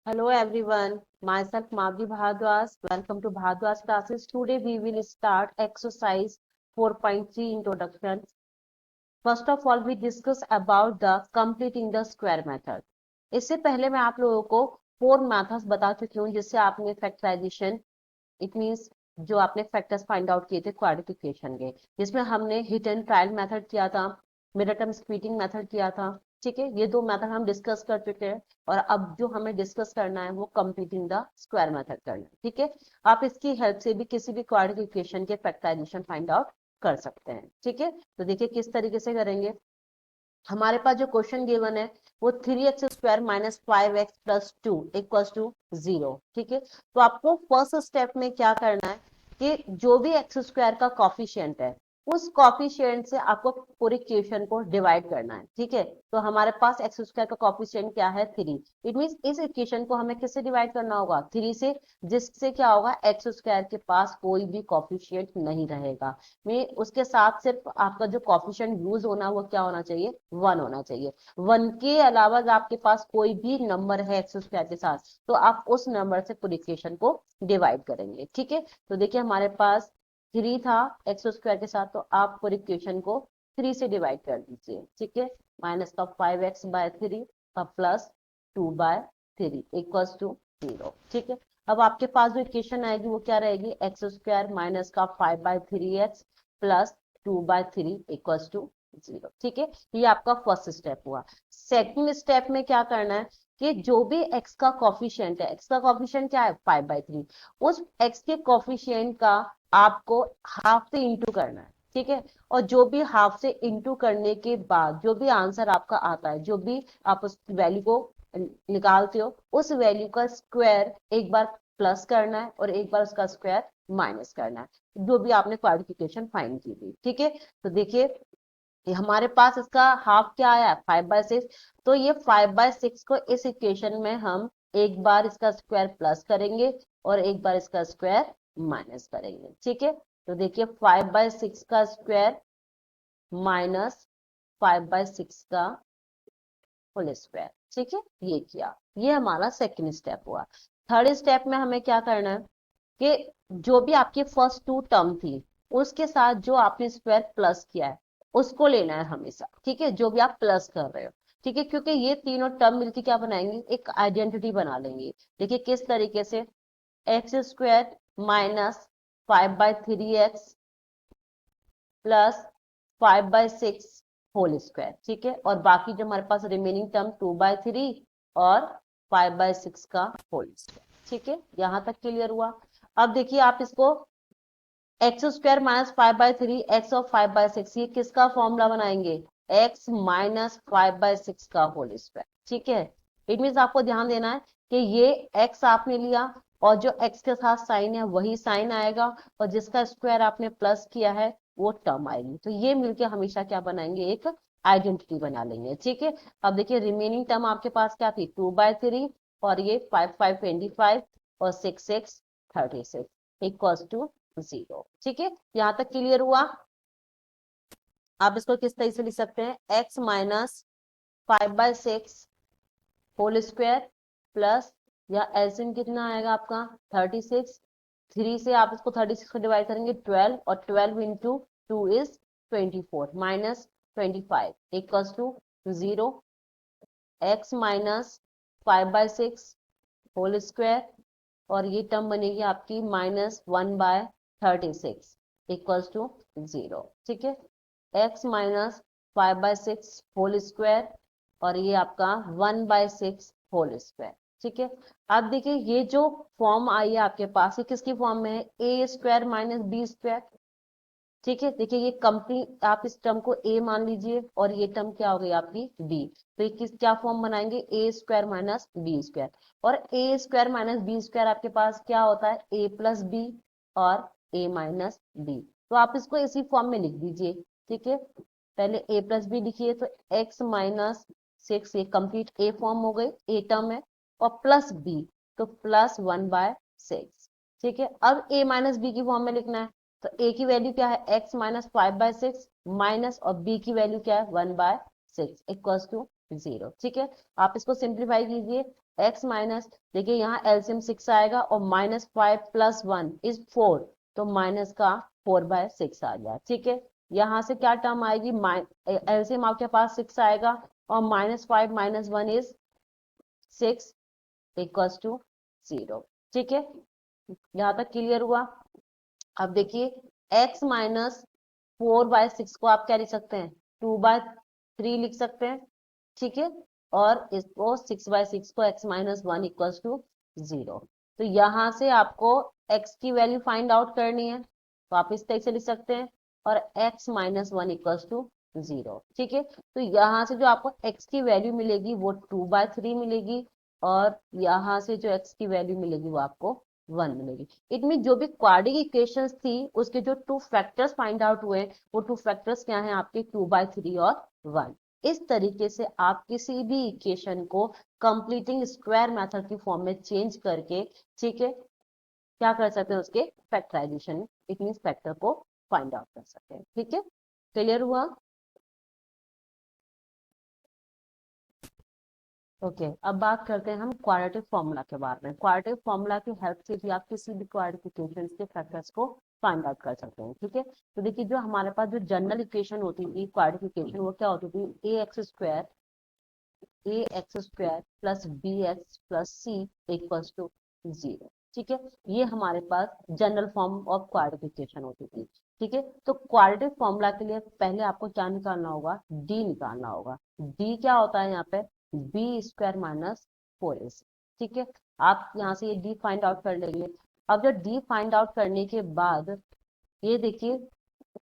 Hello everyone, myself Madhvi Bhardwaj. Welcome to Bhardwaj classes. Today we will start exercise 4.3 introduction. First of all, we discuss about the completing the square method. इससे पहले मैं आप लोगों को 4 methods बता चुकी हूँ जिससे आपने फैक्टराइजेशन इट मीन्स जो आपने फैक्टर्स फाइंड आउट किए थे क्वाड्रिफिकेशन के, जिसमें हमने हिट एंड ट्रायल मेथड किया था, मिड टर्म स्प्लिटिंग मेथड किया था। ठीक है, ये 2 मेथड हम डिस्कस कर चुके हैं और अब जो हमें डिस्कस करना है वो कंप्लीटिंग द स्क्वायर मेथड करना है। ठीक है, आप इसकी हेल्प से भी किसी भी क्वाड्रिफिकेशन के फैक्टराइजेशन फाइंड आउट कर सकते हैं। ठीक है, तो देखिए किस तरीके से करेंगे। हमारे पास जो क्वेश्चन गिवन है वो 3x² minus 5x+2 equals to 0। ठीक है, तो आपको फर्स्ट स्टेप में क्या करना है कि जो भी x² का कॉफिशिएंट है उस कॉफिशिएंट से आपको पूरे क्वेश्चन को डिवाइड करना है। ठीक है, तो हमारे पास x² का कॉफिशिएंट क्या है 3। इट मींस इस इक्वेशन को हमें किससे डिवाइड करना होगा 3 से, जिससे क्या होगा x² के पास कोई भी कॉफिशिएंट नहीं रहेगा। में उसके साथ सिर्फ आपका जो कॉफिशिएंट यूज होना वो क्या होना चाहिए 1 होना चाहिए। 1 के अलावा अगर आपके पास कोई भी नंबर है x² के साथ तो आप उस नंबर से पूरी इक्वेशन को डिवाइड करेंगे। ठीक है, तो देखिए हमारे पास 3 था x² के साथ, तो आप पूरी इक्वेशन को 3 से डिवाइड कर दीजिए। ठीक है, माइनस का 5x/3 का प्लस 2/3 इक्वल्स टू 0। ठीक है, अब आपके पास जो इक्वेशन आएगी वो क्या रहेगी x² माइनस का 5/3x प्लस 2/3 इक्वल्स टू 0। ठीक है, ये आपका फर्स्ट स्टेप हुआ। सेकंड स्टेप में क्या करना है कि जो भी x का कॉफिशिएंट है, x का कॉफिशिएंट क्या है 5/3, उस x के कॉफिशिएंट का आपको हाफ से इंटू करना है। ठीक है, और जो भी हाफ से इंटू करने के बाद जो भी आंसर आपका आता है, जो भी आप उस वैल्यू को निकालते हो उस वैल्यू का स्क्वायर एक बार प्लस करना है और एक बार उसका स्क्वायर माइनस करना है, जो भी आपने क्वाड्रिफिकेशन फाइंड की थी। ठीक है, तो देखिए हमारे पास इसका हाफ क्या आया 5/6, तो ये 5/6 को इस इक्वेशन में हम एक बार इसका स्क्वायर प्लस करेंगे और एक बार इसका स्क्वायर माइनस करेंगे। ठीक है, तो देखिए 5/6 का स्क्वायर माइनस 5/6 का होल स्क्वायर। ठीक है, ये किया, ये हमारा सेकंड स्टेप हुआ। थर्ड स्टेप में हमें क्या करना है कि जो भी आपकी फर्स्ट 2 टर्म थी उसके साथ जो आपने स्क्वायर प्लस किया है उसको लेना है हमेशा। ठीक है, जो भी आप प्लस कर रहे हो। ठीक है, क्योंकि ये तीनों टर्म मिलकर क्या बनाएंगे एक आइडेंटिटी बना लेंगे। देखिए किस तरीके से x² minus 5/3x plus 5/6 whole square. ठीक है, और बाकी जो हमारे पास रिमेनिंग टर्म 2/3 और 5/6 का होल स्क्वायर। ठीक है, यहां तक क्लियर हुआ। अब देखिए आप इसको x² माइनस 5/3 x और 5/6 ये किसका फॉर्मूला बनाएंगे x माइनस 5/6 का होल स्क्वायर। ठीक है, इट मीन आपको ध्यान देना है कि ये x आपने लिया और जो x के साथ साइन है वही साइन आएगा और जिसका स्क्वायर आपने प्लस किया है वो टर्म आएगी, तो ये मिलके हमेशा क्या बनाएंगे एक आइडेंटिटी बना लेंगे। ठीक है, अब देखिए रिमेनिंग टर्म आपके पास क्या थी 2/3 और ये 5/5 25 और 6/6 36 इक्वल्स टू 0। ठीक है, यहां तक क्लियर हुआ। आप इसको किस तरह से लिख सकते हैं x minus 5/6 whole square plus या एलसीएम कितना आएगा आपका 36। 3 से आप इसको 36 को डिवाइड करेंगे 12 और 12 into 2 is 24 minus 25 equals to 0। x minus 5/6 whole square और ये टर्म बनेगी आपकी -1/36 इक्वल्स टू 0। ठीक है, x माइनस 5/6 होल स्क्वायर और ये आपका 1/6 होल स्क्वायर। ठीक है, अब देखिए ये जो फॉर्म आई है आपके पास ये किसकी फॉर्म में है a² माइनस b²। ठीक है, देखिए ये कंपनी आप इस टर्म को a मान लीजिए और ये टर्म क्या हो गई आपकी b, तो ये किस क्या फॉर्म बनाएंगे a² माइनस b²। और a² माइनस b² आपके पास क्या होता है a प्लस b और a माइनस b, तो आप इसको इसी फॉर्म में लिख दीजिए। ठीक है, पहले a प्लस बी लिखिए तो x माइनस 6 ये कंप्लीट a फॉर्म हो गई a टर्म है और प्लस b तो प्लस 1/6। ठीक है, अब a माइनस बी की फॉर्म में लिखना है तो a की वैल्यू क्या है x माइनस 5/6 माइनस और b की वैल्यू क्या है 1/6 इक्वल्स टू 0। ठीक है, आप इसको सिंप्लीफाई कीजिए x माइनस, देखिए यहाँ एलसीएम 6 आएगा और -5 + 1 इज 4, तो माइनस का 4/6 आ गया। ठीक है, यहाँ से क्या टर्म आएगी, एलसीएम आपके पास 6 आएगा और -5 - 1 इज 6 इक्वल्स टू 0। ठीक है, यहाँ तक क्लियर हुआ। अब देखिए x माइनस 4/6 को आप क्या लिख सकते हैं, 2/3 लिख सकते हैं। ठीक है, और इसको 6/6 को x माइनस 1 इक्वल्स टू 0। तो यहां से आपको x की वैल्यू फाइंड आउट करनी है, तो आप इस तरह से लिख सकते हैं, और x माइनस 1 इक्वल्स टू 0। ठीक है, तो यहां से जो आपको x की वैल्यू मिलेगी वो 2/3 मिलेगी, और यहाँ से जो x की वैल्यू मिलेगी वो आपको 1 मिलेगी। इट मीन जो भी क्वाड्रेटिक इक्वेशंस थी उसके जो 2 फैक्टर्स फाइंड आउट हुए, वो 2 फैक्टर्स क्या हैं आपके, 2/3 और 1। इस तरीके से आप किसी भी इक्वेशन को कंप्लीटिंग स्क्वायर मेथड की फॉर्म में चेंज करके, ठीक है, क्या कर सकते हैं, उसके फैक्टराइजेशन, इट मीन फैक्टर को फाइंड आउट कर सकते हैं। ठीक है, क्लियर हुआ। ओके, अब बात करते हैं हम क्वाड्रेटिक फॉर्मूला के बारे में। क्वाड्रेटिक फॉर्मूला की हेल्प से भी आप किसी भी क्वाड्रेटिक इक्वेशन के फैक्टर्स को फाइंड आउट कर सकते हैं। ठीक है, तो देखिए जो हमारे पास जो जनरल इक्वेशन होती थी क्वाड्रेटिक इक्वेशन, वो क्या होती थी, ax square plus bx plus c equals to 0। ठीक है, ये हमारे पास general form of quadratic equation होती थी। ठीक है, तो क्वाड्रेटिक फॉर्मूला के लिए पहले आपको क्या निकालना होगा, d निकालना होगा। d क्या होता है यहाँ पे, बी स्क्वायर माइनस 4ac। ठीक है, आप यहाँ से ये d फाइंड आउट कर लेंगे। अब जब d फाइंड आउट करने के बाद ये देखिए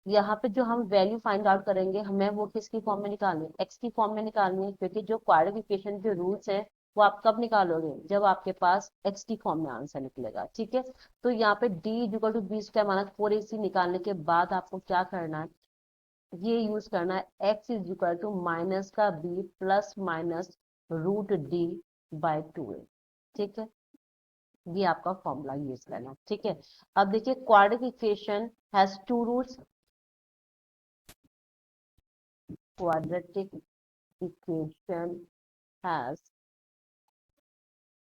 यहाँ पे जो हम वैल्यू फाइंड आउट करेंगे, हमें वो किसकी फॉर्म में निकालनी है, एक्स की फॉर्म में निकालनी है, क्योंकि जो क्वाड्रेटिक इक्वेशन के रूल्स हैं वो आप कब निकालोगे, जब आपके पास एक्स की फॉर्म में आंसर निकलेगा। ठीक है, तो यहाँ पे d equal to b square minus 4ac निकालने के बाद आपको क्या करना है, ये यूज करना है, x is equal to minus का b प्लस माइनस √d/2a। ठीक है, ये आपका फॉर्मूला यूज करना है। ठीक है, अब देखिए quadratic equation has 2 roots, quadratic equation has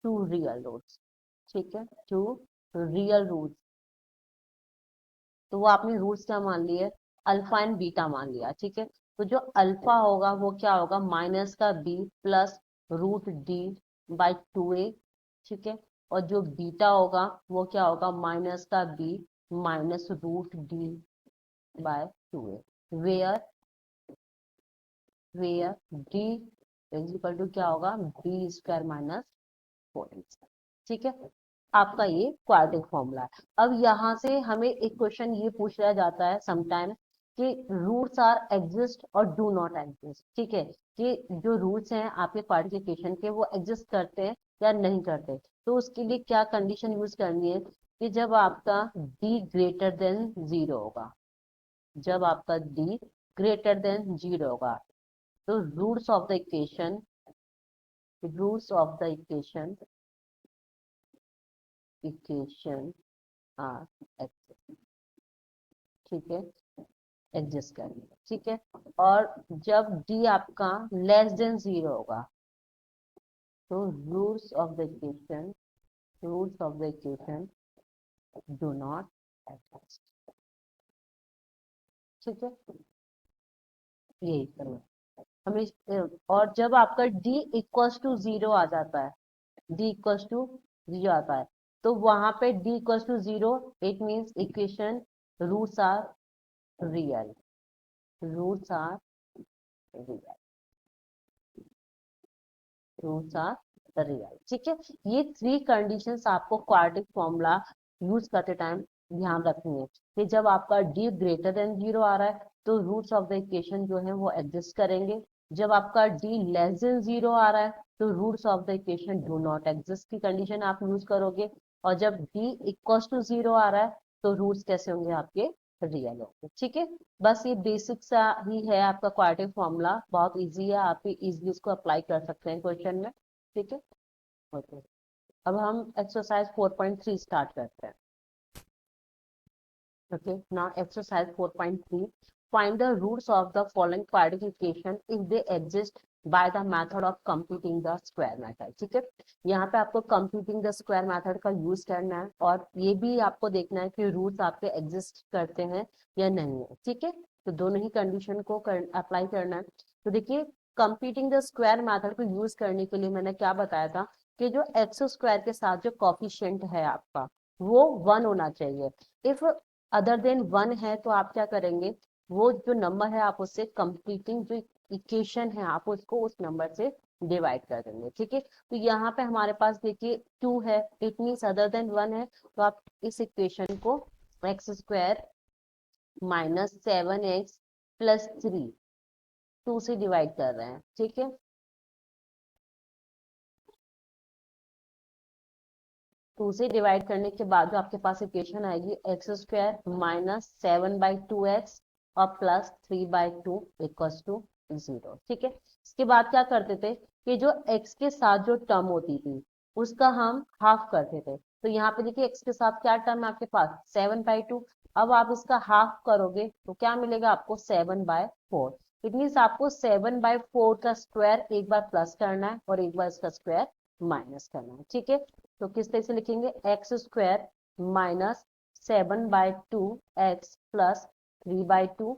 2 real roots। ठीक है, 2 real roots, तो वो आपने रूट्स क्या मान लिए, अल्फा एंड बीटा मान लिया। ठीक है, तो जो अल्फा होगा वो क्या होगा, माइनस का बी प्लस √d/2a। ठीक है, और जो बीटा होगा वो क्या होगा, माइनस का b minus √d/2a, where where d is equal to क्या होगा, बी स्क्वायर माइनस 4ac। ठीक है, आपका ये क्वाड्रेटिक फॉर्मूला है। अब यहाँ से हमें एक क्वेश्चन ये पूछ लिया जाता है समटाइम कि रूट्स आर एग्जिस्ट और डू नॉट एग्जिस्ट। ठीक है, कि जो रूट्स हैं आपके क्वाड्रेटिक इक्वेशन के वो एग्जिस्ट करते हैं या नहीं करते, तो उसके लिए क्या कंडीशन यूज करनी है, कि जब आपका d ग्रेटर देन 0 होगा, जब आपका d ग्रेटर देन 0 होगा, तो roots of the equation are exist. ठीक है, एग्जिस्ट करेंगे। ठीक है, और जब d आपका लेस देन 0 होगा, तो roots of the equation do not exist. ठीक है, यही करो हमें। और जब आपका d इक्वल्स टू 0 आ जाता है, d इक्वल्स टू 0 आता है, तो वहां पे d equals to 0, it means equation roots are real, roots are real, roots are real. ठीक है, ये 3 कंडीशंस आपको क्वाड्रेटिक फॉर्मूला यूज करते टाइम ध्यान रखनी है, कि जब आपका d ग्रेटर देन 0 आ रहा है तो रूट्स ऑफ द इक्वेशन जो है वो एग्जिस्ट करेंगे, जब आपका d लेस देन 0 आ रहा है तो roots of the equation do not exist की कंडीशन आप यूज करोगे, और जब d इक्वल्स टू 0 आ रहा है तो रूट्स कैसे होंगे, आपके रियल होंगे। ठीक है, बस ये बेसिक सा ही है आपका क्वाड्रेटिक फॉर्मूला, बहुत इजी है, आप इजीली इसको अप्लाई कर सकते हैं क्वेश्चन में। ठीक है, ओके, अब हम एक्सरसाइज 4.3 स्टार्ट करते हैं। Okay, now exercise 4.3, find the roots of the following quadratic equation if they exist by the method of computing the square method। ठीक है, यहाँ पे आपको computing the square method का यूज करना है और ये भी आपको देखना है कि रूट्स आपके एग्जिस्ट करते हैं या नहीं है। ठीक है, तो दोनों ही कंडीशन को अप्लाई करना है। तो देखिए, कंप्यूटिंग द स्क्वायर मेथड को यूज करने के लिए मैंने क्या बताया था कि जो एक्स स्क्वायर के साथ जो कॉफिशिएंट है आपका वो 1 होना चाहिए। इफ अदर देन 1 है तो आप क्या करेंगे, वो जो नंबर है आप उससे कंप्लीटिंग जो इक्वेशन है आप उसको उस नंबर से डिवाइड कर देंगे। ठीक है, तो यहाँ पे हमारे पास देखिए 2 है, इट मीन्स अदर देन 1 है, तो आप इस इक्वेशन को x square minus 7x plus 3 2 से डिवाइड कर रहे हैं। ठीक है, 2 से डिवाइड करने के बाद जो आपके पास इक्वेशन आएगी एक्स स्क्वायर माइनस 7/2x और प्लस 3/2 इक्वल्स टू 0। ठीक है, इसके बाद क्या करते थे कि जो x के साथ जो टर्म होती थी उसका हम हाफ करते थे। तो यहाँ पे देखिए x के साथ क्या टर्म है आपके पास 7/2। अब आप इसका हाफ करोगे तो क्या मिलेगा आपको 7/4। इट मीन्स आपको 7/4 का स्क्वायर एक बार प्लस करना है और एक बार इसका स्क्वायर माइनस करना है। ठीक है, तो किस तरह से लिखेंगे x square minus 7/2 x plus 3/2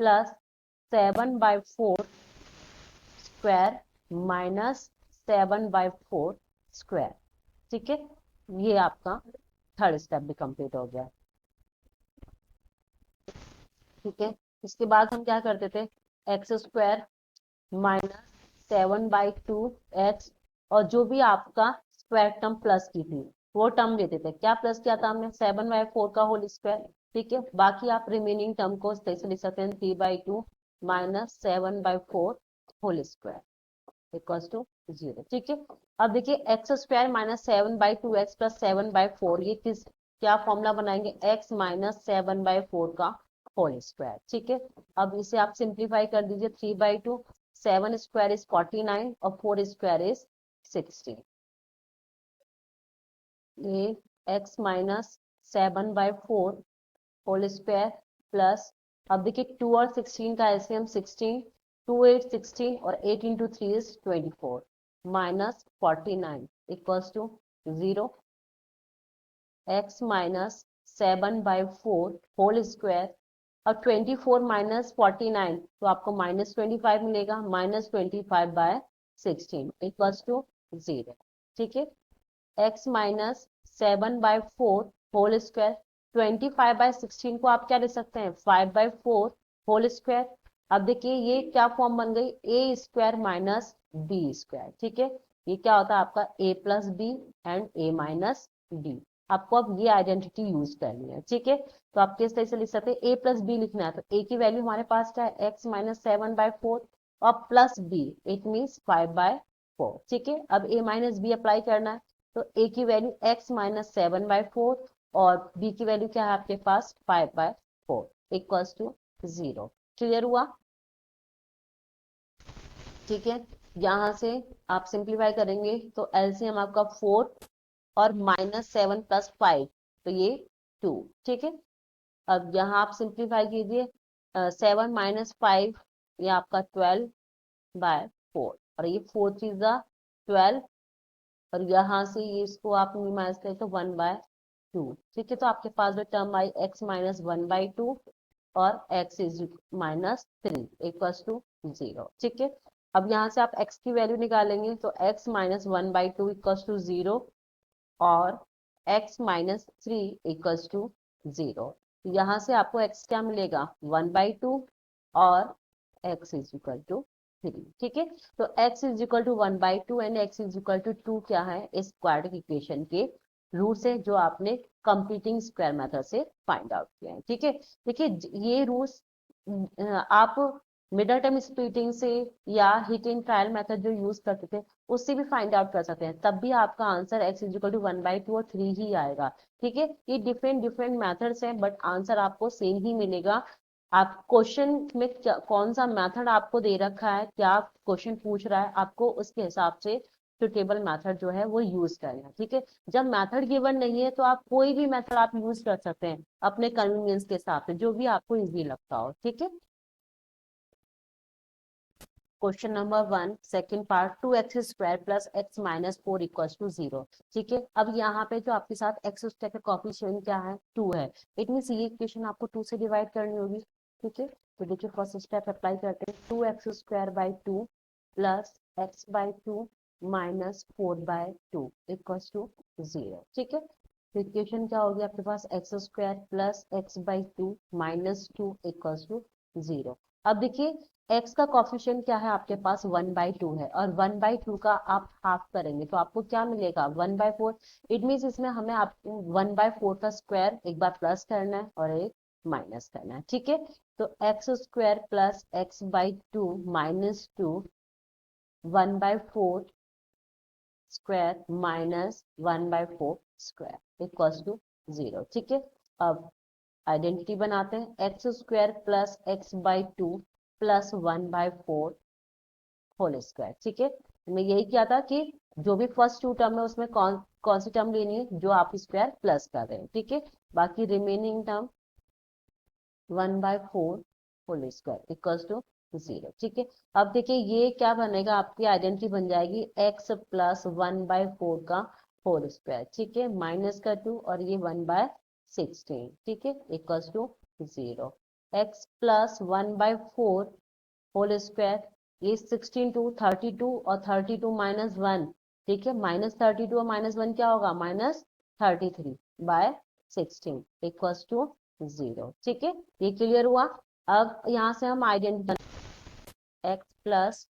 plus 7/4 square minus 7/4 square. ठीक है, ये आपका थर्ड स्टेप भी कंप्लीट हो गया। ठीक है, इसके बाद हम क्या करते थे एक्स स्क्वायर माइनस 7/2 x और जो भी आपका स्क्वायर टर्म प्लस की थी वो टर्म लेते थे। क्या प्लस किया था हमने 7/4 का होल स्क्वायर। ठीक है, बाकी आप रिमेनिंग टर्म को इस तरह से लिख सकते हैं 3/2 minus 7/4 whole square equals to 0। ठीक है, अब देखिए x square minus 7/2 x plus 7/4 ये किस क्या फॉर्मूला बनाएंगे x माइनस 7/4 का होल स्क्वायर। ठीक है, अब इसे आप सिंप्लीफाई कर दीजिए 3/2 7 स्क्वायर इज 49 और 4 स्क्वायर इज 60। ये x minus 7/4 whole square plus अब देखिए 2 और 16 का एलसीएम 16 2 8 16 और 8 into 3 is 24 minus 49 equals to 0। x minus 7/4 whole square अब 24 माइनस 49 तो आपको माइनस 25 मिलेगा माइनस 25/16 इक्वल्स टू 0। ठीक है, x माइनस 7/4 होल स्क्वायर 25/16 को आप क्या लिख सकते हैं 5/4 होल स्क्वायर। अब देखिए ये क्या फॉर्म बन गई a square minus b square. ठीक है, ये क्या होता है आपका a plus b and a minus d. आपको अब ये आइडेंटिटी यूज करनी है। ठीक है, तो आप किस तरह से लिख सकते हैं a प्लस बी लिखना है तो a की वैल्यू हमारे पास क्या है x माइनस 7/4 और प्लस b इट मीन्स 5/4। ठीक है, अब a माइनस बी अप्लाई करना है तो a की वैल्यू x माइनस 7/4 और b की वैल्यू क्या है आपके पास 5/4 इक्वल्स टू 0। क्लियर हुआ। ठीक है, यहां से आप सिंप्लीफाई करेंगे तो एलसीएम आपका 4 और माइनस 7 प्लस 5 तो ये 2। ठीक है, अब यहाँ आप सिंप्लीफाई कीजिए 7 माइनस 5 ये आपका 12/4 और ये 4 चीजा 12 और यहाँ से ये इसको आप माइनस करें तो 1/2। ठीक है, तो आपके पास जो टर्म आई x माइनस 1/2 और x is minus 3 equals to 0। ठीक है, अब यहाँ से आप x की वैल्यू निकालेंगे तो x माइनस 1/2 इक्वल्स टू 0 और x माइनस 3 इक्वल्स टू 0। यहाँ से आपको x क्या मिलेगा 1/2 और x इज इक्वल टू 3। ठीक है, तो x is equal to 1/2 and x is equal to 2 क्या है इस क्वाड्रेटिक इक्वेशन के रूट्स है जो आपने कंप्लीटिंग स्क्वायर मेथड से फाइंड आउट किया है। ठीक है, देखिए ये रूट्स आप मिडल टर्म स्प्लिटिंग से या हिट एंड ट्रायल मेथड जो यूज करते थे उससे भी फाइंड आउट कर सकते हैं, तब भी आपका answer x is equal to 1/2 और 3 ही आएगा। ठीक है, ये डिफरेंट डिफरेंट मेथड्स हैं बट आंसर आपको सेम ही मिलेगा। आप क्वेश्चन में कौन सा मेथड आपको दे रखा है क्या क्वेश्चन पूछ रहा है आपको उसके हिसाब से सुटेबल मेथड जो है वो यूज करना। ठीक है, जब मेथड गिवन नहीं है तो आप कोई भी मेथड आप यूज कर सकते हैं अपने कन्वीनियंस के हिसाब से, जो भी आपको इजी लगता हो। ठीक है, question number 1 second part, 2x² plus x minus 4 equals to 0। ठीक है, अब यहाँ पे जो आपके साथ x स्क्वायर का कॉफिशिएंट क्या है, 2 है। इट मीन्स ये इक्वेशन आपको 2 से डिवाइड करनी होगी। ठीक है, तो देखिए फर्स्ट स्टेप अप्लाई करते हैं, 2x² by 2 plus x/2 minus 4/2 equals to 0। ठीक है, तो इक्वेशन क्या होगी आपके पास, x² plus x/2 minus 2 equals to 0। अब देखिए x का कॉफिशिएंट क्या है आपके पास, 1/2 है, और 1/2 का आप हाफ करेंगे तो आपको क्या मिलेगा, 1/4। इट मीन्स इसमें हमें आपको 1/4 का स्क्वायर एक बार प्लस करना है और एक माइनस करना है। ठीक है, तो x² plus x/2 minus 2 1/4 square minus 1/4 square equals to 0। ठीक है, अब आइडेंटिटी बनाते हैं, x² plus x/2 plus 1/4 whole square. ठीक है, मैं यही किया था कि जो भी फर्स्ट टू टर्म है उसमें कौन कौन सी टर्म लेनी है जो आप स्क्वायर प्लस कर रहे हैं। ठीक है, बाकी remaining term 1/4 whole square equals to 0। ठीक है, अब देखिए ये क्या बनेगा, आपकी आइडेंटिटी बन जाएगी x प्लस 1/4 का होल स्क्वायर। ठीक है, माइनस का 2 और ये 1/16। ठीक है, equals to 0। x plus 1/4 whole square, ये 16 टू 32 और 32 माइनस 1। ठीक है, -32 और -1 क्या होगा, -33/16 इक्वल्स टू 0। ठीक है, ये क्लियर हुआ। अब यहाँ से हम आइडेंटिटी, x प्लस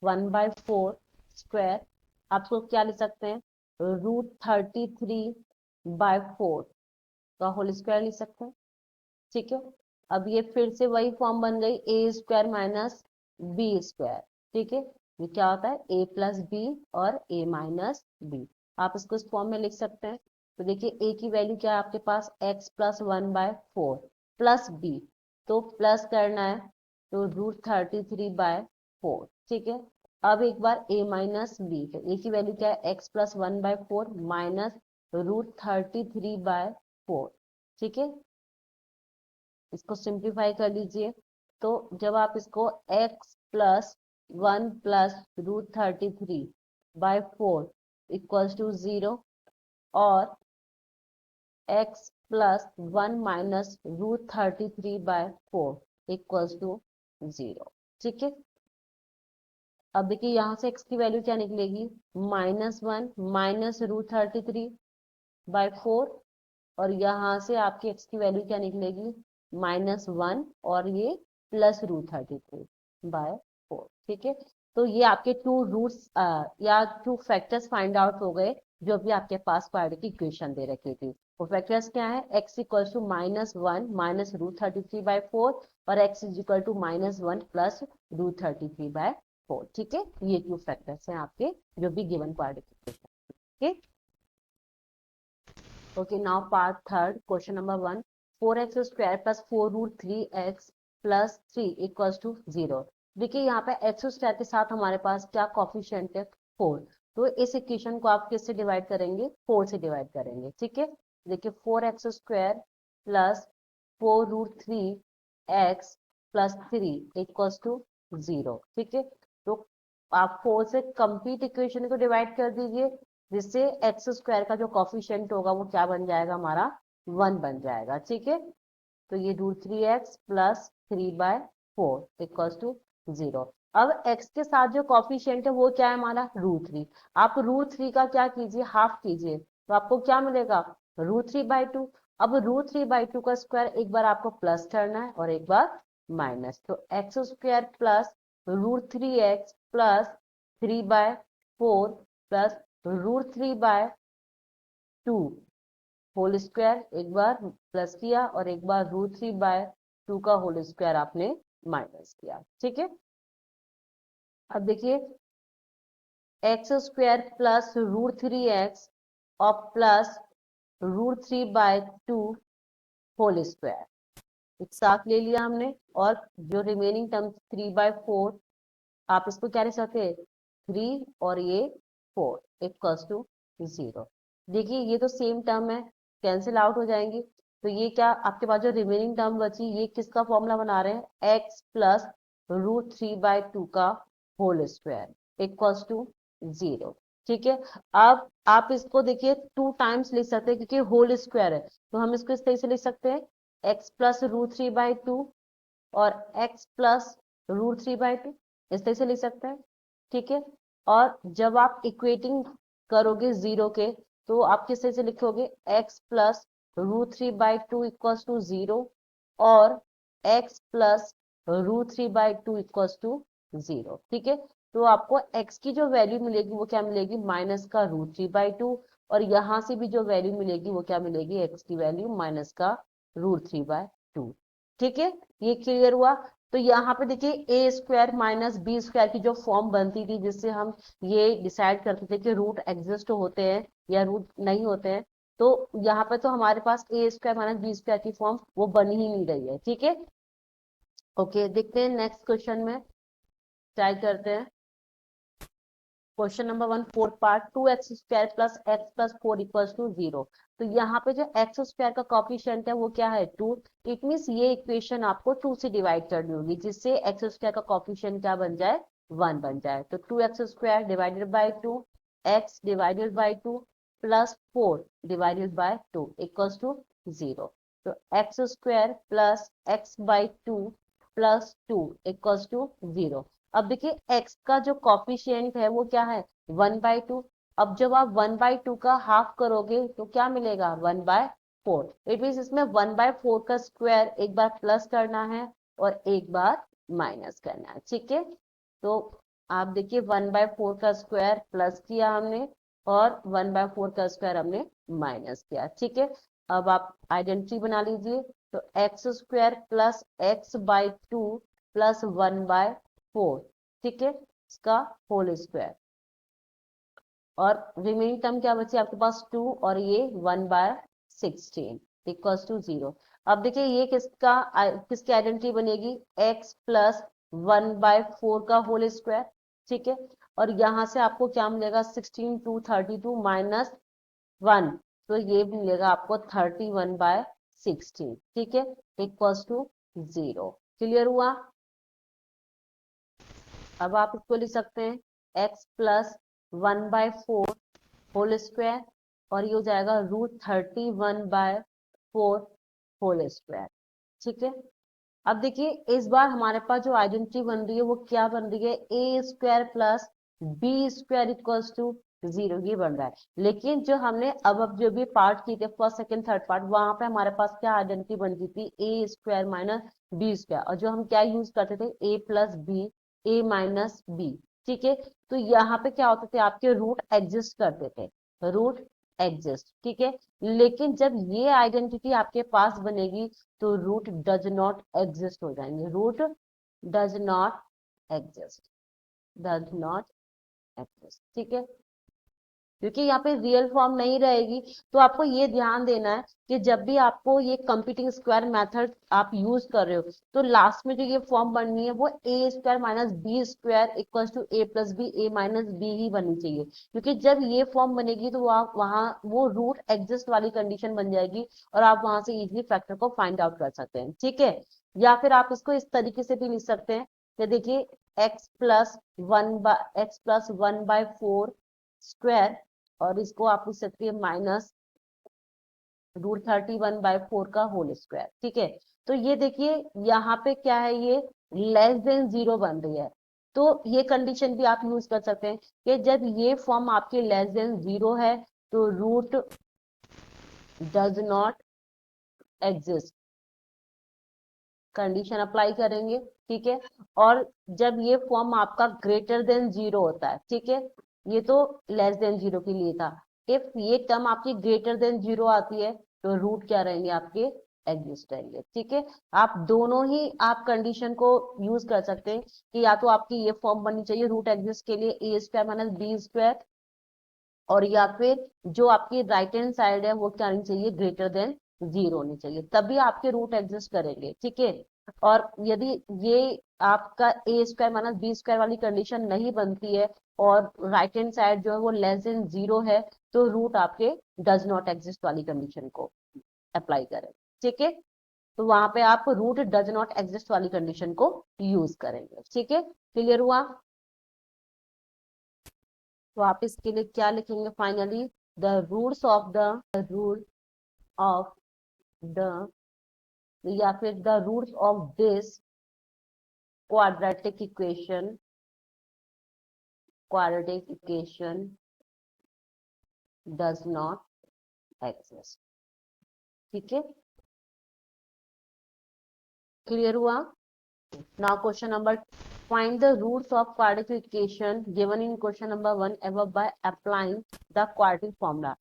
1/4 स्क्वायर आपको क्या लिख सकते हैं, √33/4 का होल स्क्वायर लिख सकते हैं। ठीक है, अब ये फिर से वही फॉर्म बन गई, a² माइनस b²। ठीक है, ये क्या होता है, a प्लस बी और a माइनस बी, आप इसको इस फॉर्म में लिख सकते हैं। तो देखिए a की वैल्यू क्या है आपके पास, x प्लस 1/4 प्लस b, तो प्लस करना है तो √33/4। ठीक है, अब एक बार a माइनस बी, तो a की वैल्यू क्या है, x प्लस 1/4 माइनस √33/4। ठीक है, इसको सिंप्लीफाई कर लीजिए, तो जब आप इसको x plus 1 plus √33/4 equals to 0 और x plus 1 minus √33/4 equals to 0। ठीक है, अब देखिए यहाँ से x की वैल्यू क्या निकलेगी, -1 माइनस √33/4, और यहाँ से आपकी x की वैल्यू क्या निकलेगी, -1 और ये प्लस √33/4। ठीक है, तो ये आपके टू रूट्स या टू फैक्टर्स फाइंड आउट हो गए जो भी आपके पास क्वाड्रेटिक इक्वेशन दे रखी थी। वो फैक्टर्स क्या है, x इक्वल टू -1 माइनस √33/4 और x is equal to -1 plus √33/4। ठीक है, ये टू फैक्टर्स हैं आपके जो भी given quadratic equation. Okay, Okay, now part third, question number 1. 4x² plus 4√3x plus 3 equals to 0. देखिए यहाँ पे x² के साथ हमारे पास क्या कॉफिशिएंट है, 4। तो इस इक्वेशन को आप किससे डिवाइड करेंगे, 4 से डिवाइड करेंगे। ठीक है, देखिए 4x² plus 4√3x plus 3 equals to 0। ठीक है, तो आप 4 से कंप्लीट इक्वेशन को डिवाइड कर दीजिए, जिससे x² का जो कॉफिशिएंट होगा वो क्या बन जाएगा हमारा, 1 बन जाएगा। ठीक है, तो ये √3x प्लस 3/4 इक्वल्स टू 0। अब x के साथ जो कॉफिशिएंट है वो क्या है हमारा, √3। आप √3 का क्या कीजिए, हाफ कीजिए, तो आपको क्या मिलेगा, √3/2। अब √3/2 का स्क्वायर एक बार आपको प्लस करना है और एक बार माइनस, तो x² plus √3x plus 3/4 plus √3/2 whole square, एक बार प्लस किया और एक बार √3/2 का होल स्क्वायर आपने माइनस किया। ठीक है, अब देखिए x² प्लस √3x और प्लस √3/2 होल स्क्वायर एक साथ ले लिया हमने, और जो रिमेनिंग टर्म 3/4 आप इसको क्या लिख सकते हैं, 3 और ये 4 इक्वल्स टू 0। देखिए ये तो सेम टर्म है, कैंसिल आउट हो जाएंगी। तो ये क्या आपके पास जो रिमेनिंग टर्म बची, ये किसका फॉर्मूला बना रहे हैं, x प्लस √3/2 का होल स्क्वायर इक्वल्स टू 0। ठीक है, अब आप इसको देखिए 2 टाइम्स लिख सकते हैं क्योंकि होल स्क्वायर है, तो हम इसको इस तरह से लिख सकते हैं x प्लस √3/2 और x प्लस √3/2, इस तरह से लिख सकते हैं। ठीक है, और जब आप इक्वेटिंग करोगे जीरो के, तो आप किस तरह से लिखोगे, x प्लस √3/2 इक्वल्स टू 0 और x प्लस √3/2 इक्वल्स टू 0। ठीक है, तो आपको x की जो वैल्यू मिलेगी वो क्या मिलेगी, माइनस का √3/2, और यहां से भी जो वैल्यू मिलेगी वो क्या मिलेगी, x की वैल्यू माइनस का √3/2। ठीक है, ये क्लियर हुआ। तो यहाँ पे देखिए ए स्क्वायर माइनस बी स्क्वायर की जो फॉर्म बनती थी, जिससे हम ये डिसाइड करते थे कि रूट एग्जिस्ट होते हैं या रूट नहीं होते हैं, तो यहाँ पे तो हमारे पास ए स्क्वायर माइनस बी स्क्वायर की फॉर्म वो बन ही नहीं रही है। ठीक है, ओके, देखते हैं नेक्स्ट क्वेश्चन में, ट्राई करते हैं। Question number 1 fourth part, 2x² plus x plus 4 equals to 0। तो यहाँ पे जो x स्क्वायर का कॉफिशिएंट है वो क्या है, 2। इट मीन्स ये इक्वेशन आपको 2 से डिवाइड करनी होगी, जिससे x स्क्वायर का कॉफिशिएंट क्या बन जाए, 1 बन जाए। तो 2x² divided by 2, x divided by 2 plus 4 divided by 2 equals to 0। तो x² plus x by 2 plus 2 equals to 0। अब देखिए x का जो कॉफिशिएंट है वो क्या है, 1/2। अब जब आप 1/2 का हाफ करोगे तो क्या मिलेगा, 1/4। इट मीन इसमें 1/4 का स्क्वायर एक बार प्लस करना है और एक बार माइनस करना है। ठीक है, तो आप देखिए 1/4 का स्क्वायर प्लस किया हमने और 1/4 का स्क्वायर हमने माइनस किया। ठीक है, अब आप आइडेंटिटी बना लीजिए। तो x² प्लस x/2 प्लस 1/4, ठीक है, इसका होल स्क्वायर, और रिमेनिंग टर्म क्या बची आपके पास, 2 और ये 1/16 इक्वल्स टू 0। अब देखिए ये किसकी आइडेंटिटी बनेगी, x प्लस 1/4 का होल स्क्वायर। ठीक है, और यहां से आपको क्या मिलेगा, 16 2 32 माइनस 1, तो ये मिलेगा आपको 31/16। ठीक है, इक्वल्स टू 0। क्लियर हुआ। अब आप इसको लिख सकते हैं x प्लस 1/4 होल स्क्वायर, और ये हो जाएगा √31/4 होल स्क्वायर। ठीक है, अब देखिए इस बार हमारे पास जो आइडेंटिटी बन रही है वो क्या बन रही है, a² plus b² equals to 0, ये बन रहा है। लेकिन जो हमने अब जो भी पार्ट किए थे, फर्स्ट सेकंड थर्ड पार्ट, वहां पे हमारे पास क्या आइडेंटिटी बनती थी, a² माइनस b², और जो हम क्या यूज करते थे, a plus b, a minus b. ठीक है, तो यहाँ पे क्या होते थे, आपके रूट एग्जिस्ट करते थे, रूट एग्जिस्ट। ठीक है, लेकिन जब ये आइडेंटिटी आपके पास बनेगी तो रूट डज नॉट एग्जिस्ट हो जाएंगे, root does not exist, does not exist. ठीक है, क्योंकि यहाँ पे रियल फॉर्म नहीं रहेगी। तो आपको ये ध्यान देना है कि जब भी आपको ये कंप्यूटिंग स्क्वायर मेथड आप यूज कर रहे हो, तो लास्ट में जो ये फॉर्म बननी है वो a² minus b² equals to a plus b, a minus b ही बननी चाहिए। क्योंकि जब ये फॉर्म बनेगी तो आप वहां वो रूट एग्जिस्ट वाली कंडीशन बन जाएगी, और आप वहां से इजिली फैक्टर को फाइंड आउट कर सकते हैं। ठीक है, या फिर आप इसको इस तरीके से भी लिख सकते हैं कि देखिए x प्लस 1/4 स्क्वायर, और इसको आप पूछ सकते हैं माइनस √31/4 का होल स्क्वायर। ठीक है, तो ये देखिए यहाँ पे क्या है, ये लेस देन 0 बन रही है। तो ये कंडीशन भी आप यूज कर सकते हैं कि जब ये फॉर्म आपके लेस देन 0 है तो root does not exist, condition apply करेंगे। ठीक है, और जब ये फॉर्म आपका ग्रेटर देन 0 होता है, ठीक है, ये तो लेस देन 0 के लिए था, इफ ये टर्म आपकी ग्रेटर देन 0 आती है तो रूट क्या रहेंगे आपके, एग्जिस्ट रहेंगे। ठीक है, आप दोनों ही आप कंडीशन को यूज कर सकते हैं कि या तो आपकी ये फॉर्म बननी चाहिए रूट एग्जिस्ट के लिए, a² माइनस b², और या फिर जो आपकी राइट हैंड साइड है वो क्या आनी चाहिए, ग्रेटर देन 0 होनी चाहिए, तभी आपके रूट एग्जिस्ट करेंगे। ठीक है, और यदि ये आपका ए स्क्वायर माइनस बी स्क्वायर वाली कंडीशन नहीं बनती है और राइट हैंड साइड जो है वो लेस देन 0 है, तो रूट आपके डज नॉट एग्जिस्ट वाली कंडीशन को अप्लाई करें। ठीक है, तो वहां पे आप रूट डज नॉट एग्जिस्ट वाली कंडीशन को यूज करेंगे। ठीक है, क्लियर हुआ? तो आप इसके लिए क्या लिखेंगे finally? The roots of the root of the या फिर the roots of this quadratic equation does not exist। ठीक है, क्लियर हुआ? Now question number, find the roots of quadratic equation given in question number 1 above by applying the quadratic formula।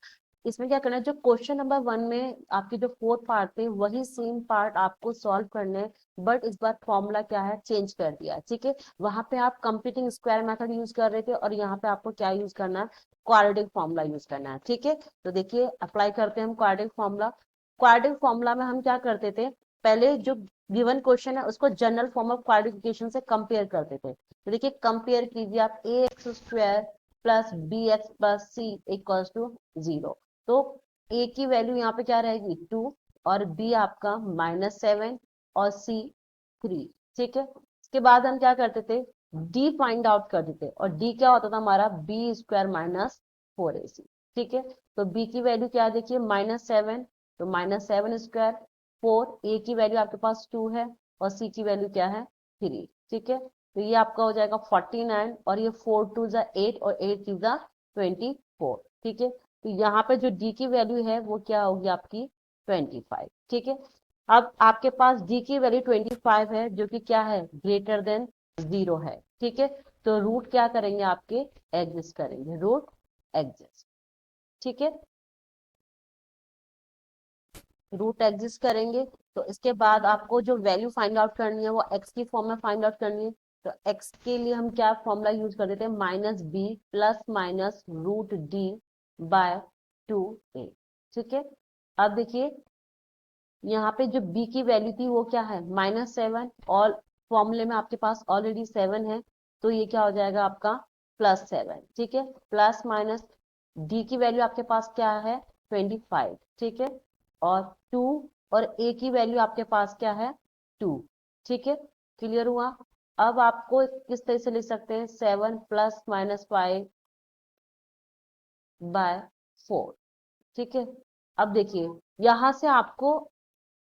इसमें क्या करना है, जो क्वेश्चन नंबर 1 में आपके जो फोर्थ पार्ट थे वही सेम पार्ट आपको सॉल्व करने, बट इस बार फॉर्मूला क्या है, चेंज कर दिया। ठीक है, वहां पे आप कंप्लीटिंग स्क्वायर मेथड यूज कर रहे थे और यहाँ पे आपको क्या यूज करना है, क्वाड्रेटिक फॉर्मूला यूज करना है। ठीक है, तो देखिए अप्लाई करते हैं हम क्वाड्रेटिक फॉर्मूला। क्वाड्रेटिक फॉर्मूला में हम क्या करते थे, पहले जो गिवन क्वेश्चन है उसको general form of quadratic equation से कंपेयर करते थे। तो देखिए कंपेयर कीजिए आप, a x square plus b x plus c equals to 0। तो ए की वैल्यू यहाँ पे क्या रहेगी 2, और बी आपका -7 और सी 3। ठीक है, इसके बाद हम क्या करते थे, डी फाइंड आउट करते थे, और डी क्या होता था हमारा, बी स्क्वायर माइनस 4ac। ठीक है, तो बी की वैल्यू क्या है, देखिए -7, तो -7 स्क्वायर 4, ए की वैल्यू आपके पास 2 है और सी की वैल्यू क्या है 3। ठीक है, तो ये आपका हो जाएगा 49, और ये 4 2 जा 8 और 8 3 जा 24। ठीक है, तो यहाँ पे जो डी की वैल्यू है वो क्या होगी आपकी 25। ठीक है, अब आपके पास डी की वैल्यू 25 है जो कि क्या है, ग्रेटर देन 0 है। ठीक है, तो रूट क्या करेंगे आपके, एग्जिस्ट करेंगे, रूट एग्जिस्ट। ठीक है, रूट एग्जिस्ट करेंगे, तो इसके बाद आपको जो वैल्यू फाइंड आउट करनी है वो एक्स की फॉर्म में फाइंड आउट करनी है। तो एक्स के लिए हम क्या फॉर्मूला यूज कर देते हैं, -b plus minus root d by 2a। ठीक है, अब देखिए यहाँ पे जो b की वैल्यू थी वो क्या है, -7, और फॉर्मूले में आपके पास ऑलरेडी 7 है, तो ये क्या हो जाएगा आपका +7। ठीक है, प्लस माइनस डी की वैल्यू आपके पास क्या है 25। ठीक है, और 2, और ए की वैल्यू आपके पास क्या है 2। ठीक है, क्लियर हुआ? अब आपको किस तरह से लिख सकते हैं, 7 प्लस माइनस 5 बाय 4। ठीक है, अब देखिए यहां से आपको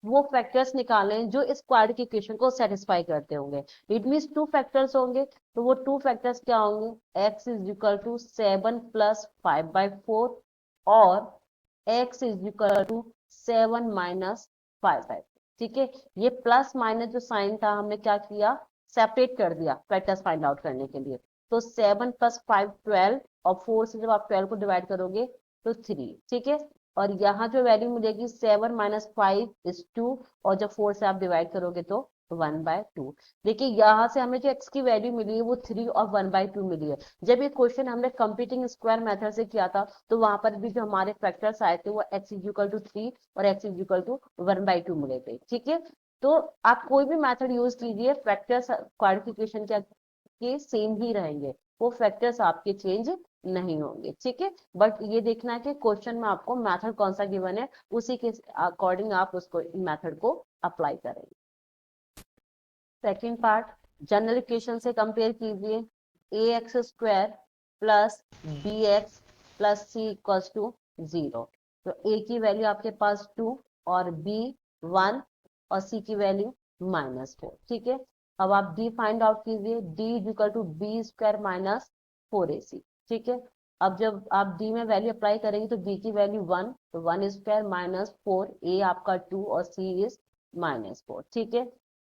वो फैक्टर्स निकालें जो इस क्वाड्रेटिक इक्वेशन को सेटिस्फाई करते होंगे। इट मीन्स 2 फैक्टर्स होंगे, तो वो 2 फैक्टर्स क्या होंगे, x is equal to 7 plus 5/4 और x is equal to 7 minus 5/4। ठीक है, ये प्लस माइनस जो साइन था हमने क्या किया, सेपरेट कर दिया फैक्टर्स फाइंड आउट करने के लिए। तो 7 प्लस 5 12, और 4 से जब आप 12 को डिवाइड करोगे तो 3। ठीक है, और यहाँ जो वैल्यू मिलेगी 7 माइनस 5 इज 2, और जब 4 से आप डिवाइड करोगे तो 1/2। देखिए यहाँ से हमें जो x की वैल्यू मिली है वो 3 और 1/2 मिली है। जब ये क्वेश्चन हमने कंप्यूटिंग स्क्वायर मेथड से किया था तो वहां पर भी जो हमारे फैक्टर्स आए थे वो x इज इक्वल टू 3 और x इज इक्वल टू 1/2 मिले थे। ठीक है, तो आप कोई भी मेथड यूज कीजिए, फैक्टर्स क्वाड्रिफिकेशन के सेम ही रहेंगे, वो फैक्टर्स आपके चेंज नहीं होंगे। ठीक है, बट ये देखना है कि क्वेश्चन में आपको मेथड कौन सा गिवन है, उसी के अकॉर्डिंग आप उसको मेथड को अप्लाई करेंगे। सेकंड पार्ट, जनरल इक्वेशन से कंपेयर कीजिए, a x square plus b x plus c equals to 0। तो ए की वैल्यू आपके पास 2 और बी 1 और सी की वैल्यू -4। ठीक है, अब आप डी फाइंड आउट कीजिए, d is equal to b square minus 4ac। ठीक है, अब जब आप डी में वैल्यू अप्लाई करेंगे तो बी की वैल्यू 1, तो 1 स्क्वायर माइनस 4, ए आपका 2 और सी इज -4। ठीक है,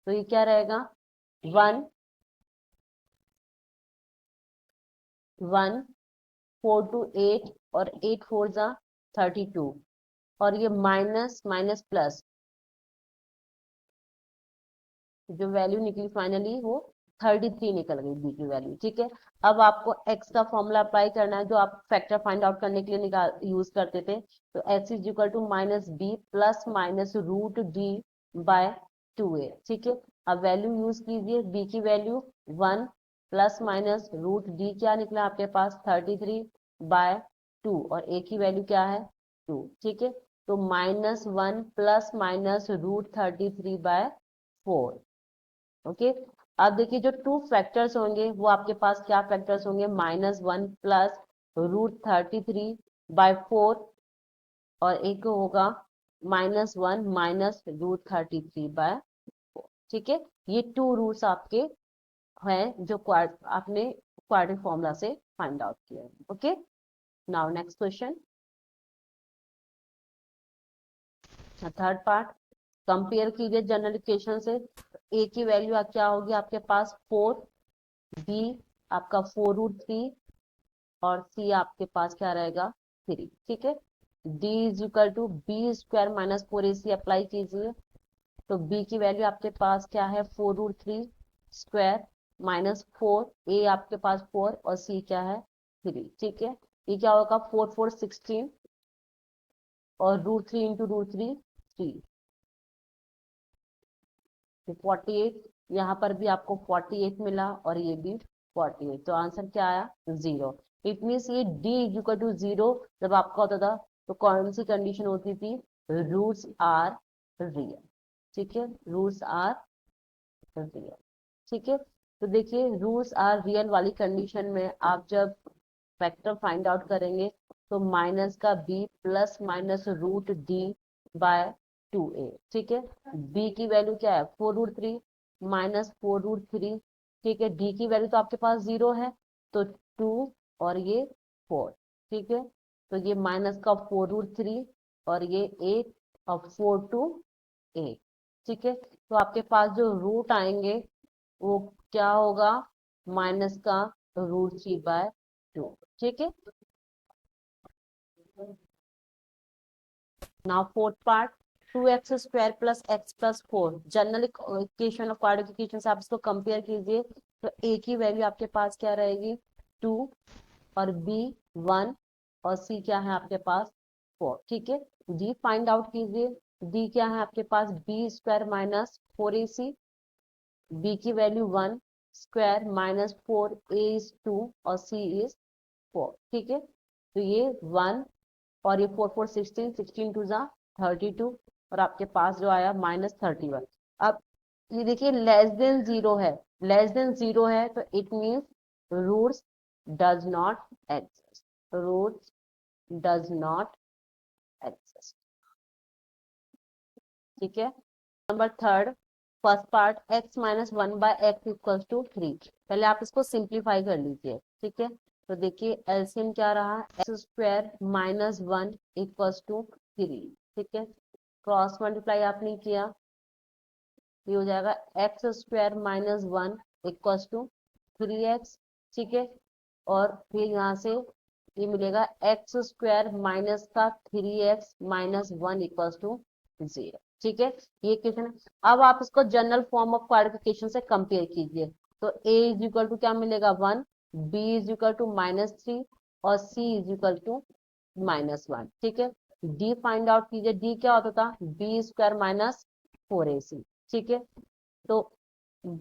तो ये क्या रहेगा, 1 1 4 to 8 और 8 4 जा 32, और ये माइनस माइनस प्लस जो वैल्यू निकली फाइनली वो 33 निकल गई बी की वैल्यू। ठीक है, अब आपको एक्स का फॉर्मूला अप्लाई करना है जो आप फैक्टर फाइंड आउट करने के लिए निकाल यूज करते थे। तो x is equal to -b plus minus root d by 2a। ठीक है, अब वैल्यू यूज कीजिए, b की value 1 plus minus root d क्या निकला आपके पास 33/2 और a की वैल्यू क्या है 2। ठीक है, तो -1 प्लस माइनस √33/4। ओके, अब देखिए जो टू फैक्टर्स होंगे वो आपके पास क्या फैक्टर्स होंगे, -1 प्लस √33/4 और एक होगा -1 माइनस √33/4। ठीक है, ये टू रूट्स आपके हैं जो आपने क्वाड्रेटिक फॉर्मूला से फाइंड आउट किया है। Okay, now next question, third part, compare कीजिए जनरल इक्वेशन से। ए की वैल्यू क्या होगी आपके पास 4, बी आपका 4√3 और सी आपके पास क्या रहेगा 3। ठीक है, d is equal to b² minus 4ac apply कीजिए, तो b की वैल्यू आपके पास क्या है 4√3² माइनस 4, a आपके पास 4 और c क्या है 3। ठीक है, ये क्या होगा 4 4 16 और √3 इंटू √3 3, 48। यहाँ पर भी आपको 48 मिला और ये भी 48, तो आंसर क्या आया 0। इट मीन्स ये d इज इक्वल टू 0 जब आपका होता था तो कौन सी कंडीशन होती थी, रूट्स आर रियल। ठीक है, रूट्स आर रियल। ठीक है, तो देखिए रूट्स आर रियल वाली कंडीशन में आप जब फैक्टर फाइंड आउट करेंगे तो माइनस का b प्लस माइनस √d/2a। ठीक है, b की वैल्यू क्या है 4√3 माइनस 4√3। ठीक है, d की वैल्यू तो आपके पास 0 है तो 2 और ये 4। ठीक है, तो ये माइनस का 4√3 और ये 8 और 4 टू 8। ठीक है, तो आपके पास जो रूट आएंगे वो क्या होगा, माइनस का √3/2। ठीक है, now fourth part, 2x² plus x plus 4 general equation of quadratic equation से आप इसको कंपेयर कीजिए, तो a की वैल्यू आपके पास क्या रहेगी 2 और b 1 और c क्या है आपके पास 4। ठीक है, d फाइंड आउट कीजिए, d क्या है आपके पास b² माइनस 4ac, b की वैल्यू 1² माइनस 4a इज 2 और c इज 4। ठीक है, तो ये 1 और ये 4 4 16, 16 टू जा 32 और आपके पास जो आया -31। अब ये देखिए लेस देन जीरो है, लेस देन जीरो है तो it means roots does not exist, roots does not exist. ठीक है, number third, first part x minus 1/x equal to 3। पहले आप इसको सिंप्लीफाई कर लीजिए। ठीक है, तो देखिए एलसीएम क्या रहा, x² माइनस 1 इक्वल टू 3। ठीक है, क्रॉस मल्टीप्लाई आपने किया, ये हो जाएगा x² minus 1 equal to 3x। ठीक है, और फिर यहाँ से ये मिलेगा x² माइनस का 3x माइनस 1 इक्वल टू 0। ठीक है, ये क्वेश्चन है। अब आप इसको जनरल फॉर्म ऑफ क्वाड्रिफिकेशन से कंपेयर कीजिए, तो a इज इक्वल टू क्या मिलेगा 1, b इज इक्वल टू -3 और c इज इक्वल टू -1। ठीक है, d फाइंड आउट कीजिए, d क्या होता था b² माइनस 4ac। ठीक है, तो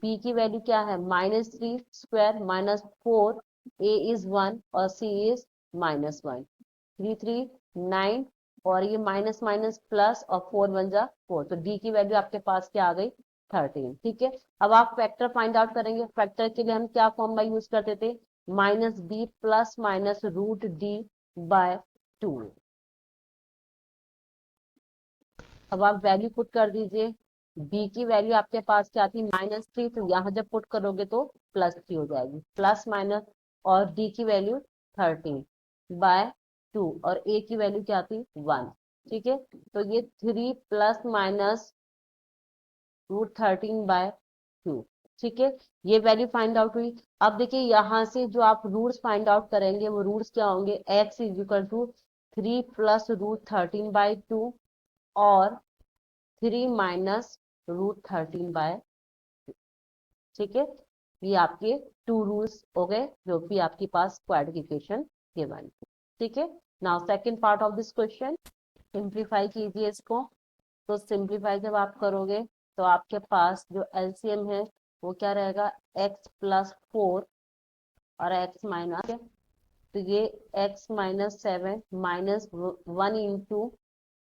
b की वैल्यू क्या है -3² माइनस 4, a इज 1 और c इज -1, 3 3 9 और ये माइनस माइनस प्लस और 4 1 जा 4, तो d की वैल्यू आपके पास क्या आ गई 13। ठीक है, अब आप फैक्टर फाइंड आउट करेंगे, फैक्टर के लिए हम क्या फॉर्मूला यूज करते थे, -b प्लस माइनस √d/2। अब आप वैल्यू पुट कर दीजिए, b की वैल्यू आपके पास क्या थी -3, तो यहाँ जब पुट करोगे तो +3 हो जाएगी, प्लस माइनस, और d की वैल्यू 13/2 और a की वैल्यू क्या थी 1। ठीक है, तो ये 3 प्लस माइनस √13/2। ठीक है, ये वैल्यू फाइंड आउट हुई। अब देखिए यहाँ से जो आप रूट्स फाइंड आउट करेंगे वो रूट्स क्या होंगे, x is equal to 3 plus √13/2 और 3 माइनस √13/2। ठीक है, ये आपके टू रूल्स हो गए जो भी आपके पास क्वाड्रेटिक इक्वेशन गिवन। ठीक है, now second part of this question, simplify कीजिए इसको, तो सिंप्लीफाई जब आप करोगे तो आपके पास जो एलसीएम है वो क्या रहेगा, x प्लस 4 और x माइनस, तो ये x minus 7 minus 1 into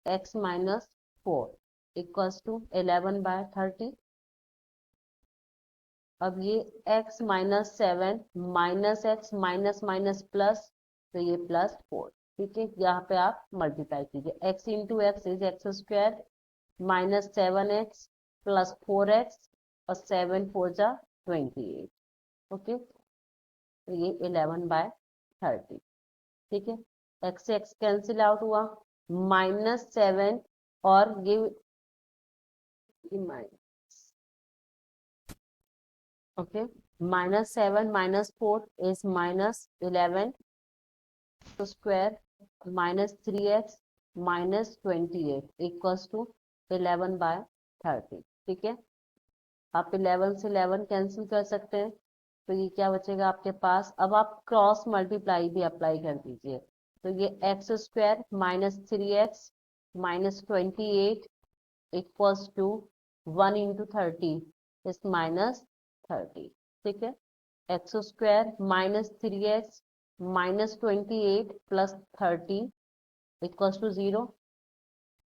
x minus 4 equals to 11/30। अब ये x minus 7 minus x minus minus plus, तो ये प्लस 4। ठीक है, यहाँ पे आप मल्टीप्लाई कीजिए, x into x is x square minus 7x plus 4x और 7 4 जा 28। ओके, तो ये 11/30। ठीक है, x से x कैंसिल आउट हुआ, माइनस 7 और ये okay, minus 7 minus 4 is minus 11 square minus 3x minus 28 equals to 11/30। ठीक है, आप 11 से 11 कैंसिल कर सकते हैं, तो ये क्या बचेगा आपके पास। अब आप क्रॉस मल्टीप्लाई भी अप्लाई कर दीजिए, तो ये x square minus 3x minus 28 equals to 1 into 30 is minus 30। ठीक है, x square minus 3x minus 28 plus 30 equals to 0।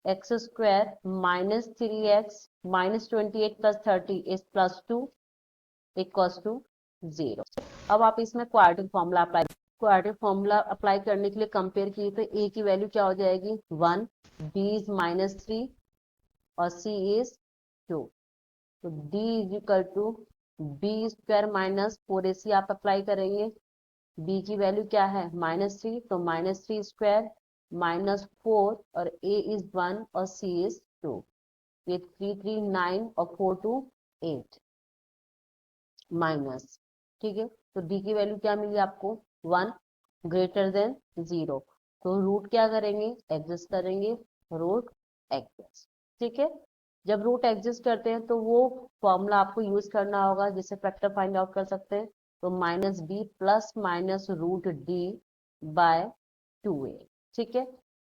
X square minus 3x minus 28 plus 30 is plus 2 equals to 0। अब आप इसमें क्वाड्रेटिक फॉर्मूला अप्लाई करने के लिए compare किए तो a की वैल्यू क्या हो जाएगी 1, b इज माइनस 3 और c इज 2। तो d is equal to b square minus 4ac आप अप्लाई करेंगे, b की वैल्यू क्या है -3, तो -3 स्क्वायर माइनस 4 और a इज 1 और c इज 2। ये 3 3 9 और 4 2 8 माइनस। ठीक है, तो d की वैल्यू क्या मिली आपको 1 ग्रेटर देन 0। तो रूट क्या करेंगे, एडजस्ट करेंगे, रूट एडजस्ट। ठीक है, जब रूट एग्जिस्ट करते हैं तो वो फॉर्मूला आपको यूज करना होगा जिससे फैक्टर फाइंड आउट कर सकते हैं। तो minus b plus minus root d by 2a। ठीक है,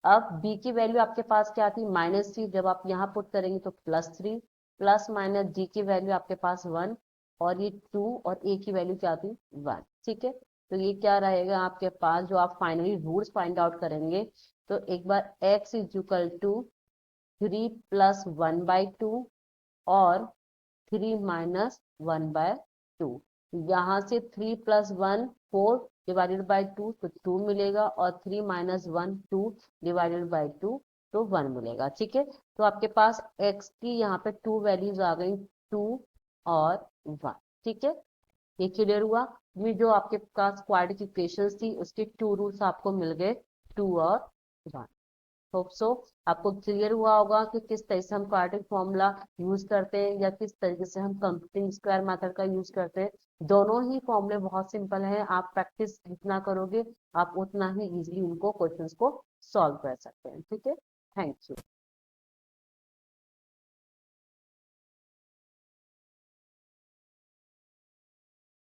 अब b की वैल्यू आपके पास क्या थी -3, जब आप यहाँ पुट करेंगे तो +3 प्लस माइनस d की वैल्यू आपके पास 1 और ये 2 और a की वैल्यू क्या थी 1। ठीक है, तो ये क्या रहेगा आपके पास, जो आप फाइनली रूट्स फाइंड आउट करेंगे तो एक बार x is equal to 3 plus 1/2 और 3 माइनस 1/2। यहाँ से 3 प्लस 1 4 डिवाइडेड बाई 2 तो 2 मिलेगा और 3 माइनस 1 2 डिवाइडेड बाई 2 तो 1 मिलेगा। ठीक है, तो आपके पास x की यहाँ पे 2 वैल्यूज आ गई 2 और 1। ठीक है, ये क्लियर हुआ। ये जो आपके पास क्वाड्रेटिक इक्वेशंस थी उसके 2 रूट्स आपको मिल गए 2 और 1। होप सो आपको क्लियर हुआ होगा कि किस तरह से हम क्वाड्रेटिक फॉर्मूला यूज करते हैं या किस तरीके से हम कंप्यूटिंग स्क्वायर मेथड का यूज करते हैं। दोनों ही फॉर्मूले बहुत सिंपल हैं, आप प्रैक्टिस जितना करोगे आप उतना ही इजीली उनको क्वेश्चंस को सॉल्व कर सकते हैं। ठीक है, थैंक यू।